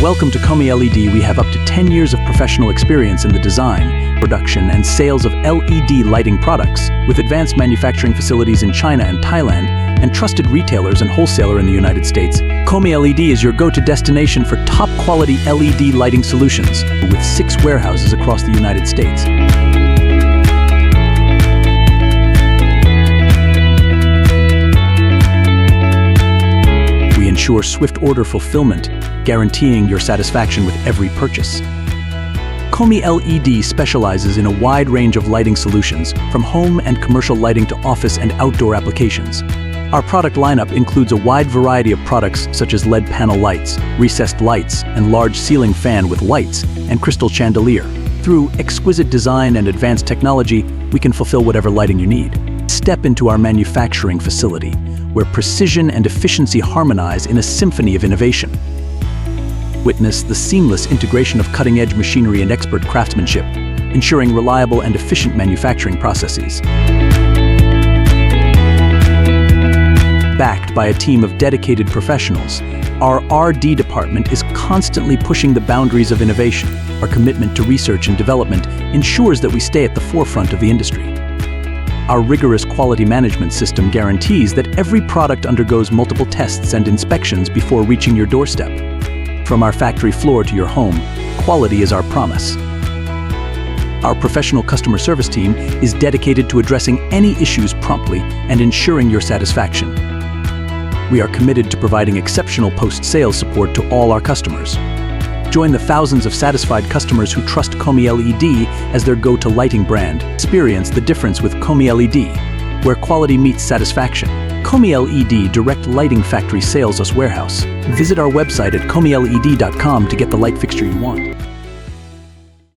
Welcome to ComiLED. We have up to 10 years of professional experience in the design, production, and sales of LED lighting products, with advanced manufacturing facilities in China and Thailand, and trusted retailers and wholesaler in the United States. ComiLED is your go-to destination for top-quality LED lighting solutions, with 6 warehouses across the United States. We ensure swift order fulfillment, guaranteeing your satisfaction with every purchase. ComiLED specializes in a wide range of lighting solutions, from home and commercial lighting to office and outdoor applications. Our product lineup includes a wide variety of products such as LED panel lights, recessed lights, and large ceiling fan with lights and crystal chandelier. Through exquisite design and advanced technology, we can fulfill whatever lighting you need. Step into our manufacturing facility, where precision and efficiency harmonize in a symphony of innovation. Witness the seamless integration of cutting-edge machinery and expert craftsmanship, ensuring reliable and efficient manufacturing processes. Backed by a team of dedicated professionals, our R&D department is constantly pushing the boundaries of innovation. Our commitment to research and development ensures that we stay at the forefront of the industry. Our rigorous quality management system guarantees that every product undergoes multiple tests and inspections before reaching your doorstep. From our factory floor to your home, quality is our promise. Our professional customer service team is dedicated to addressing any issues promptly and ensuring your satisfaction. We are committed to providing exceptional post-sales support to all our customers. Join the thousands of satisfied customers who trust ComiLED as their go-to lighting brand. Experience the difference with ComiLED, where quality meets satisfaction. ComiLED Direct Lighting Factory Sales Us Warehouse. Visit our website at comiled.com to get the light fixture you want.